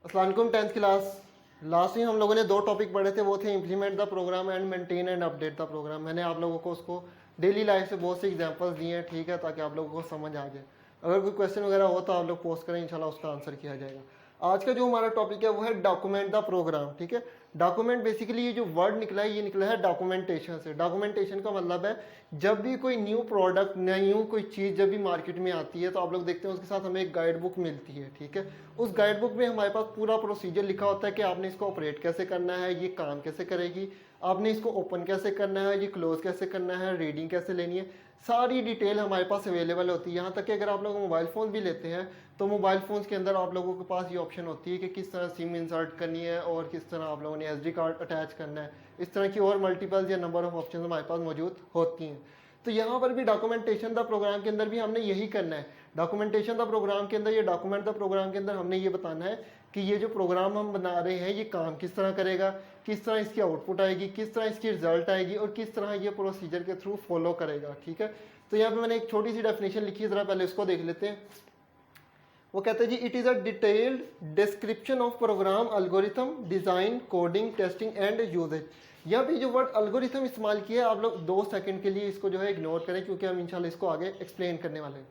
अस्सलाम वालेकुम। 10th class last में हम लोगों ने दो टॉपिक पढ़े थे, वो थे implement the program and maintain and update the program. मैंने आप लोगों को उसको डेली लाइफ से बहुत से एग्जांपल्स दिए हैं, ठीक है, ताकि आप लोगों को समझ आ जाए। अगर कोई क्वेश्चन वगैरह हो तो आप लोग पोस्ट करें, इंशाल्लाह उसका आंसर किया जाएगा। आज का जो हमारा टॉपिक है वो है डॉक्यूमेंट द प्रोग्राम, ठीक है। डॉक्यूमेंट बेसिकली ये जो वर्ड निकला है ये निकला है डॉक्यूमेंटेशन से। डॉक्यूमेंटेशन का मतलब है जब भी कोई न्यू प्रोडक्ट, न्यू कोई चीज़ जब भी मार्केट में आती है तो आप लोग देखते हैं उसके साथ हमें एक गाइड बुक मिलती है, ठीक है। उस गाइड बुक में हमारे पास पूरा प्रोसीजर लिखा होता है कि आपने इसको ऑपरेट कैसे करना है, ये काम कैसे करेगी, आपने इसको ओपन कैसे करना है, ये क्लोज कैसे करना है, रीडिंग कैसे लेनी है, सारी डिटेल हमारे पास अवेलेबल होती है। यहाँ तक कि अगर आप लोग मोबाइल फ़ोन भी लेते हैं तो मोबाइल फ़ोन्स के अंदर आप लोगों के पास ये ऑप्शन होती है कि किस तरह सिम इंसर्ट करनी है और किस तरह आप लोगों ने SD कार्ड अटैच करना है। इस तरह की और मल्टीपल या नंबर ऑफ ऑप्शन हमारे पास मौजूद होती हैं। तो यहाँ पर भी डॉक्यूमेंटेशन द प्रोग्राम के अंदर भी हमने यही करना है। डॉक्यूमेंटेशन द प्रोग्राम के अंदर, ये डॉक्यूमेंट द प्रोग्राम के अंदर हमने ये बताना है कि ये जो प्रोग्राम हम बना रहे हैं ये काम किस तरह करेगा, किस तरह इसकी आउटपुट आएगी, किस तरह इसकी रिजल्ट आएगी और किस तरह ये प्रोसीजर के थ्रू फॉलो करेगा, ठीक है। तो यहाँ पे मैंने एक छोटी सी डेफिनेशन लिखी है, जरा पहले इसको देख लेते हैं। वो कहते हैं जी, it is a detailed description of program, algorithm, design, coding, testing and usage. यहाँ पे जो वर्ड अल्गोरिथम इस्तेमाल किया है, आप लोग 2 सेकंड के लिए इसको जो है इग्नोर करें, क्योंकि हम इंशाल्लाह इसको आगे एक्सप्लेन करने वाले हैं।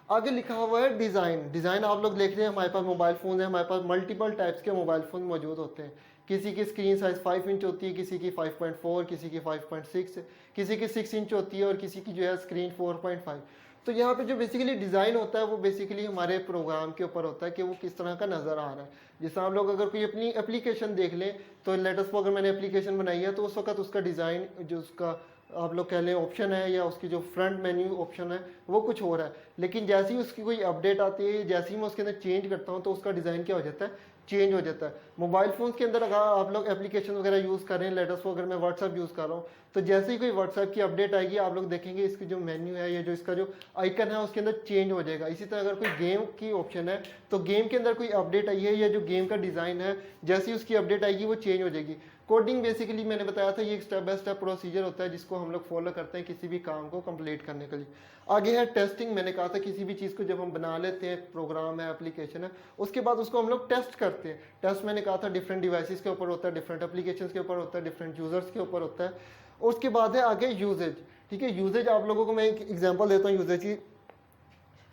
आगे लिखा हुआ है डिज़ाइन। डिज़ाइन आप लोग देख रहे हैं, हमारे पास मोबाइल फ़ोन है, हमारे पास मल्टीपल टाइप्स के मोबाइल फ़ोन मौजूद होते हैं। किसी की स्क्रीन साइज़ 5 इंच होती है, किसी की 5.4, किसी की 5.6, किसी की 6 इंच होती है और किसी की जो है स्क्रीन 4.5। तो यहाँ पे जो बेसिकली डिज़ाइन होता है वो बेसिकली हमारे प्रोग्राम के ऊपर होता है कि वो किस तरह का नज़र आ रहा है। जैसे आप लोग अगर कोई अपनी एप्लीकेशन देख लें तो लेटेस्ट अगर मैंने एप्लीकेशन बनाई है तो उस वक्त उसका डिज़ाइन, जो उसका आप लोग कह लें ऑप्शन है या उसकी जो फ्रंट मेन्यू ऑप्शन है वो कुछ हो रहा है, लेकिन जैसे ही उसकी कोई अपडेट आती है, जैसे ही मैं उसके अंदर चेंज करता हूँ तो उसका डिज़ाइन क्या हो जाता है, चेंज हो जाता है। मोबाइल फ़ोन के अंदर अगर आप लोग एप्लीकेशन वगैरह यूज़ कर रहे हैं, लेटेस्ट अगर मैं व्हाट्सएप यूज़ कर रहा हूँ तो जैसे ही कोई व्हाट्सएप की अपडेट आएगी आप लोग देखेंगे इसकी जो मेन्यू है या जो इसका जो आइकन है उसके अंदर चेंज हो जाएगा। इसी तरह अगर कोई गेम की ऑप्शन है तो गेम के अंदर कोई अपडेट आई है या जो गेम का डिज़ाइन है, जैसे ही उसकी अपडेट आएगी वो चेंज हो जाएगी। कोडिंग बेसिकली मैंने बताया था ये एक स्टेप बाय स्टेप प्रोसीजर होता है जिसको हम लोग फॉलो करते हैं किसी भी काम को कंप्लीट करने के लिए। आगे है टेस्टिंग। मैंने कहा था किसी भी चीज़ को जब हम बना लेते हैं, प्रोग्राम है, एप्लीकेशन है, उसके बाद उसको हम लोग टेस्ट करते हैं। टेस्ट मैंने कहा था डिफरेंट डिवाइसेस के ऊपर होता है, डिफरेंट एप्लीकेशंस के ऊपर होता है, डिफरेंट यूजर्स के ऊपर होता है। उसके बाद है आगे यूजेज, ठीक है। यूजेज आप लोगों को मैं एक एग्जांपल देता हूँ यूजेज की।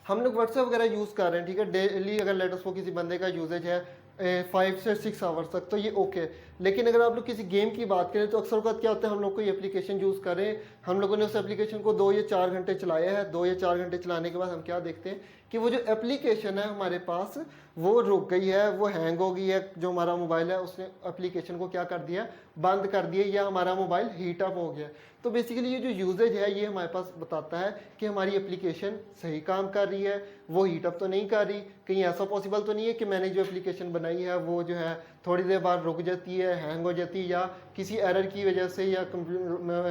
हम लोग व्हाट्सएप वगैरह यूज़ कर रहे हैं, ठीक है, डेली अगर लेटेस्ट वो किसी बंदे का यूजेज है 5 से 6 आवर्स तक, तो ये ओके। लेकिन अगर आप लोग किसी गेम की बात करें तो अक्सर वक्त क्या होता है, हम लोग कोई एप्लीकेशन यूज़ करें, हम लोगों ने उस एप्लीकेशन को 2 या 4 घंटे चलाया है, 2 या 4 घंटे चलाने के बाद हम क्या देखते हैं कि वो जो एप्लीकेशन है हमारे पास वो रुक गई है, वो हैंग हो गई है। जो हमारा मोबाइल है उसने एप्लीकेशन को क्या कर दिया, बंद कर दिया, या हमारा मोबाइल हीट अप हो गया। तो बेसिकली ये जो यूजेज है ये हमारे पास बताता है कि हमारी एप्लीकेशन सही काम कर रही है, वो हीट अप तो नहीं कर रही। कहीं ऐसा पॉसिबल तो नहीं है कि मैंने जो एप्लीकेशन बनाई है वो जो है थोड़ी देर बाद रुक जाती है, हैंग हो जाती है, या किसी एरर की वजह से या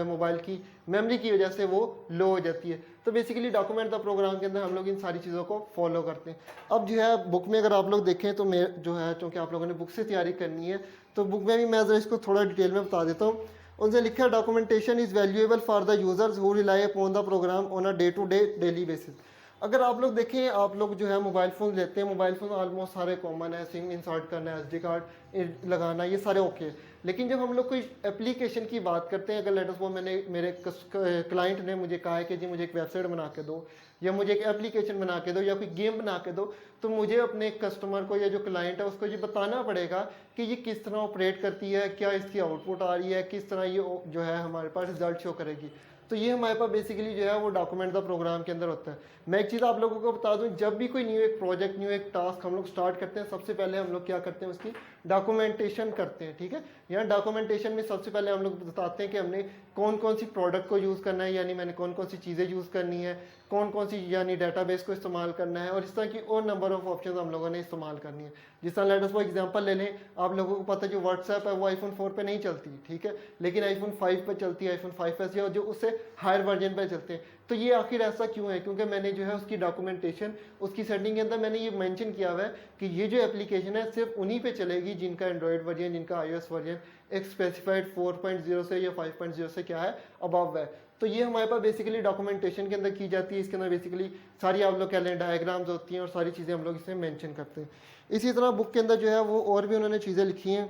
मोबाइल की मेमोरी की वजह से वो लो हो जाती है। तो बेसिकली डॉक्यूमेंट द प्रोग्राम के अंदर हम लोग इन सारी चीज़ों को फॉलो करते हैं। अब जो है बुक में अगर आप लोग देखें तो मैं जो है, चूँकि आप लोगों ने बुक से तैयारी करनी है तो बुक में भी मैं जरा इसको थोड़ा डिटेल में बता देता हूँ। उनसे लिखा है documentation is valuable for the users who rely upon the program on a day to day daily basis. अगर आप लोग देखें, आप लोग जो है मोबाइल फ़ोन लेते हैं, मोबाइल फ़ोन ऑलमोस्ट सारे कॉमन है, सिम इंसर्ट करना, SD कार्ड लगाना, ये सारे ओके। लेकिन जब हम लोग कोई एप्लीकेशन की बात करते हैं, अगर लेटेस्ट वो मेरे क्लाइंट ने मुझे कहा है कि जी मुझे एक वेबसाइट बना के दो या मुझे एक एप्लीकेशन बना के दो या कोई गेम बना के दो, तो मुझे अपने कस्टमर को या जो क्लाइंट है उसको ये बताना पड़ेगा कि ये किस तरह ऑपरेट करती है, क्या इसकी आउटपुट आ रही है, किस तरह ये जो है हमारे पास रिजल्ट शो करेगी। तो ये हमारे पास बेसिकली जो है वो डॉक्यूमेंट द प्रोग्राम के अंदर होता है। मैं एक चीज़ आप लोगों को बता दूं, जब भी कोई न्यू एक प्रोजेक्ट, न्यू एक टास्क हम लोग स्टार्ट करते हैं, सबसे पहले हम लोग क्या करते हैं, उसकी डॉक्यूमेंटेशन करते हैं, ठीक है। यहाँ डॉक्यूमेंटेशन में सबसे पहले हम लोग बताते हैं कि हमने कौन कौन सी प्रोडक्ट को यूज़ करना है, यानी मैंने कौन कौन सी चीज़ें यूज़ करनी है, कौन कौन सी यानी डेटाबेस को इस्तेमाल करना है, और इस तरह की और नंबर ऑफ ऑप्शन हम लोगों ने इस्तेमाल करनी है। जिस तरह लेटेस्ट वो एग्जांपल ले लें, आप लोगों को पता है जो व्हाट्सएप है वो iPhone 4 पे नहीं चलती, ठीक है, लेकिन iPhone 5 पे चलती है, iPhone 5s या जो उससे हायर वर्जन पे चलते हैं। तो ये आखिर ऐसा क्यों है? क्योंकि मैंने जो है उसकी डॉक्यूमेंटेशन, उसकी सेटिंग के अंदर मैंने ये मेंशन किया हुआ है कि ये जो एप्लीकेशन है सिर्फ उन्हीं पे चलेगी जिनका एंड्रॉयड वर्जन, जिनका iOS वर्जन एक स्पेसिफाइड 4.0 से या 5.0 से क्या है, अबव है। तो ये हमारे पास बेसिकली डॉक्यूमेंटेशन के अंदर की जाती है। इसके अंदर बेसिकली सारी आप लोग कह लें डायग्राम्स होती हैं और सारी चीज़ें हम लोग इसमें मेंशन करते हैं। इसी तरह बुक के अंदर जो है वो और भी उन्होंने चीज़ें लिखी हैं।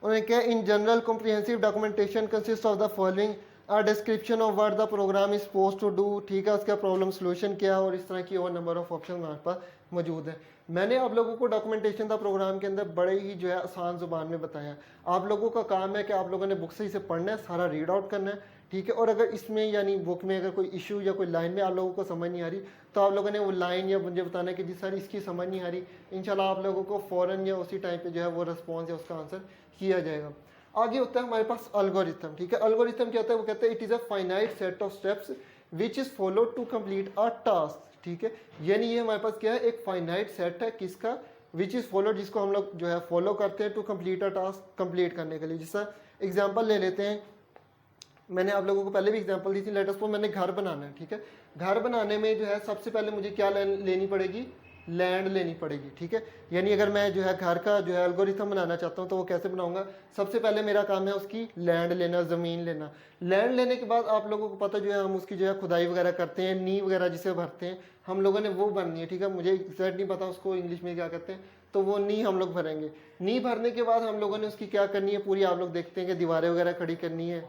उन्होंने क्या, in general comprehensive documentation consist of the following, description of what the program is suppose to do, ठीक है, उसका प्रॉब्लम सोल्यूशन क्या है और इस तरह की और नंबर ऑफ ऑप्शन हमारे पास मौजूद है। मैंने आप लोगों को डॉक्यूमेंटेशन का प्रोग्राम के अंदर बड़े ही जो है आसान जुबान में बताया। आप लोगों का काम है कि आप लोगों ने बुक से इसे पढ़ना है, सारा रीड आउट करना है, ठीक है। और अगर इसमें यानी बुक में अगर कोई इशू या कोई लाइन में आप लोगों को समझ नहीं आ रही तो आप लोगों ने वो लाइन या मुझे बताना है कि जी सर इसकी समझ नहीं आ रही, इंशाल्लाह आप लोगों को फ़ौरन या उसी टाइम पे जो है वो रिस्पॉन्स या उसका आंसर किया जाएगा। आगे होता है हमारे पास अल्गोरिथम, ठीक है। अल्गोरिथम क्या होता है? वो कहते हैं it is a finite set of steps which is followed to complete a task, ठीक है। यानी ये हमारे पास क्या है, एक फाइनाइट सेट है किसका, विच इज़ फॉलोड, जिसको हम लोग जो है फॉलो करते हैं to complete a task, complete करने के लिए। जैसा एग्जाम्पल ले लेते हैं, मैंने आप लोगों को पहले भी एग्जांपल दी थी, लेट अस सपोज मैंने घर बनाना है, ठीक है। घर बनाने में जो है सबसे पहले मुझे क्या लेनी पड़ेगी, लैंड लेनी पड़ेगी, ठीक है। यानी अगर मैं जो है घर का जो है एल्गोरिथम बनाना चाहता हूँ तो वो कैसे बनाऊंगा? सबसे पहले मेरा काम है उसकी लैंड लेना, ज़मीन लेना। लैंड लेने के बाद आप लोगों को पता जो है हम उसकी जो है खुदाई वगैरह करते हैं, नींव वगैरह जिसे भरते हैं हम लोगों ने, वो बननी है, ठीक है। मुझे एग्जैक्ट नहीं पता उसको इंग्लिश में क्या कहते हैं, तो वो नी हम लोग भरेंगे। नी भरने के बाद हम लोगों ने उसकी क्या करनी है, पूरी आप लोग देखते हैं कि दीवारें वगैरह खड़ी करनी है,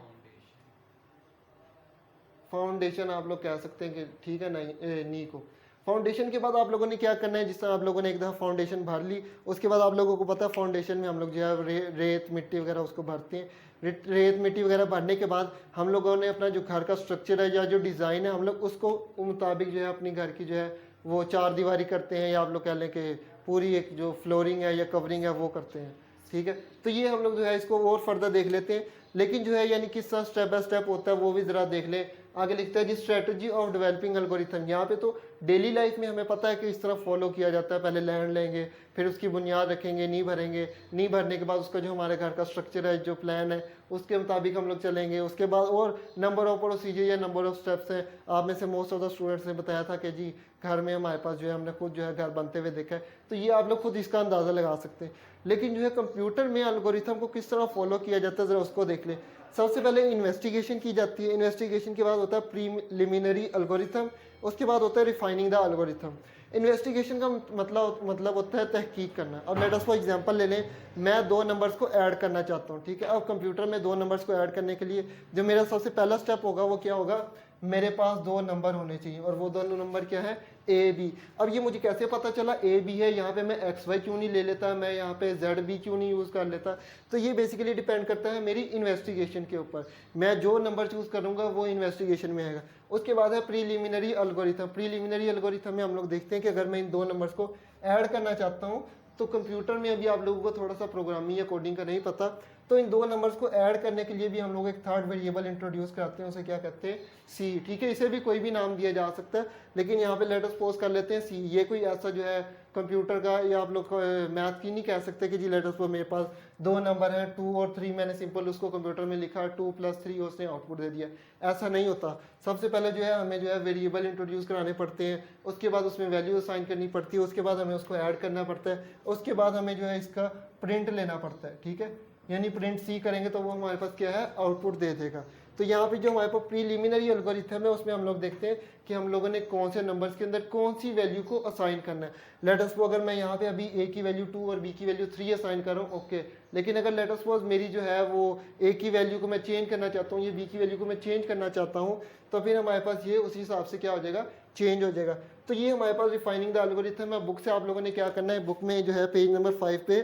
फाउंडेशन आप लोग कह सकते हैं कि, ठीक है, नहीं नी को। फाउंडेशन के बाद आप लोगों ने क्या करना है, जिस तरह आप लोगों ने एक दफ़ा फाउंडेशन भर ली, उसके बाद आप लोगों को पता है फाउंडेशन में हम लोग जो है रेत मिट्टी वगैरह उसको भरते हैं। रेत मिट्टी वगैरह भरने के बाद हम लोगों ने अपना जो घर का स्ट्रक्चर है या जो डिज़ाइन है हम लोग उसको मुताबिक जो है अपनी घर की जो है वो चार दीवारी करते हैं, या आप लोग कह लें कि पूरी एक जो फ्लोरिंग है या कवरिंग है वो करते हैं, ठीक है। तो ये हम लोग जो है इसको और फर्दर देख लेते हैं, लेकिन जो है यानी किस तरह स्टेप बाय स्टेप होता है वो भी ज़रा देख ले। आगे लिखता है जी स्ट्रेटजी ऑफ डेवलपिंग एल्गोरिथम। यहाँ पे तो डेली लाइफ में हमें पता है कि इस तरह फॉलो किया जाता है, पहले लैंड लेंगे, फिर उसकी बुनियाद रखेंगे, नी भरेंगे, नी भरने के बाद उसका जो हमारे घर का स्ट्रक्चर है, जो प्लान है उसके मुताबिक हम लोग चलेंगे। उसके बाद और नंबर ऑफ प्रोसीजर या नंबर ऑफ स्टेप्स हैं। आप में से मोस्ट ऑफ द स्टूडेंट्स ने बताया था कि जी घर में हमारे पास जो है हमने खुद जो है घर बनते हुए देखा है, तो ये आप लोग खुद इसका अंदाज़ा लगा सकते हैं। लेकिन जो है कंप्यूटर में एल्गोरिथम को किस तरह फॉलो किया जाता है ज़रा उसको देख लें। सबसे पहले इन्वेस्टिगेशन की जाती है, इन्वेस्टिगेशन के बाद होता है प्रीलिमिनरी एल्गोरिथम, उसके बाद होता है रिफाइनिंग द एल्गोरिथम। इन्वेस्टिगेशन का मतलब होता है तहकीक करना। अब लेट अस फॉर एग्जांपल ले लें, मैं दो नंबर्स को ऐड करना चाहता हूँ, ठीक है। अब कंप्यूटर में दो नंबर्स को ऐड करने के लिए जो मेरा सबसे पहला स्टेप होगा वो क्या होगा, मेरे पास दो नंबर होने चाहिए, और वो दोनों नंबर क्या है, ए बी। अब ये मुझे कैसे पता चला ए बी है, यहाँ पे मैं एक्स वाई क्यों नहीं ले लेता, मैं यहाँ पे जेड बी क्यों नहीं यूज़ कर लेता? तो ये बेसिकली डिपेंड करता है मेरी इन्वेस्टिगेशन के ऊपर। मैं जो नंबर चूज़ करूँगा वो इन्वेस्टिगेशन में आएगा। उसके बाद है प्रीलिमिनरी एल्गोरिथम। प्रीलिमिनरी एल्गोरिथम में हम लोग देखते हैं कि अगर मैं इन दो नंबर्स को ऐड करना चाहता हूँ तो कंप्यूटर में अभी आप लोगों को थोड़ा सा प्रोग्रामिंग या कोडिंग का नहीं पता, तो इन दो नंबर्स को ऐड करने के लिए भी हम लोग एक थर्ड वेरिएबल इंट्रोड्यूस करते हैं, उसे क्या कहते हैं, सी, ठीक है। इसे भी कोई भी नाम दिया जा सकता है, लेकिन यहाँ पे लेट अस सपोज कर लेते हैं सी। ये कोई ऐसा जो है कंप्यूटर का या आप लोग मैथ की नहीं कह सकते कि जी लेट अस सपोज मेरे पास दो नंबर हैं 2 और 3, मैंने सिंपल उसको कंप्यूटर में लिखा 2 + 3 उसने आउटपुट दे दिया, ऐसा नहीं होता। सबसे पहले जो है हमें जो है वेरिएबल इंट्रोड्यूस कराने पड़ते हैं, उसके बाद उसमें वैल्यू असाइन करनी पड़ती है, उसके बाद हमें उसको ऐड करना पड़ता है, उसके बाद हमें जो है इसका प्रिंट लेना पड़ता है, ठीक है। यानी प्रिंट सी करेंगे तो वो हमारे पास क्या है, आउटपुट दे देगा। तो यहाँ पे जो हमारे पास प्रीलिमिनरी एल्गोरिथम है उसमें हम लोग देखते हैं कि हम लोगों ने कौन से नंबर्स के अंदर कौन सी वैल्यू को असाइन करना है। लेट अस सपोज अगर मैं यहाँ पे अभी ए की वैल्यू 2 और बी की वैल्यू 3 असाइन कर रहा हूँ, ओके। लेकिन अगर लेट अस सपोज मेरी जो है वो ए की वैल्यू को मैं चेंज करना चाहता हूँ, ये बी की वैल्यू को मैं चेंज करना चाहता हूँ, तो फिर हमारे पास ये उसी हिसाब से क्या हो जाएगा, चेंज हो जाएगा। तो ये हमारे पास रिफाइनिंग द एल्गोरिथम है। बुक से आप लोगों ने क्या करना है, बुक में जो है पेज नंबर 5 पे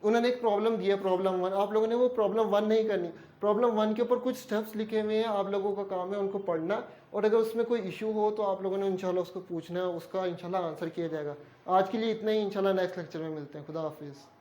उन्होंने एक प्रॉब्लम दिया, प्रॉब्लम 1। आप लोगों ने वो प्रॉब्लम 1 नहीं करनी, प्रॉब्लम 1 के ऊपर कुछ स्टेप्स लिखे हुए हैं, आप लोगों का काम है उनको पढ़ना, और अगर उसमें कोई इशू हो तो आप लोगों ने इंशाल्लाह उसको पूछना है, उसका इंशाल्लाह आंसर किया जाएगा। आज के लिए इतना ही, इंशाल्लाह नेक्स्ट लेक्चर में मिलते हैं। खुदा हाफिज़।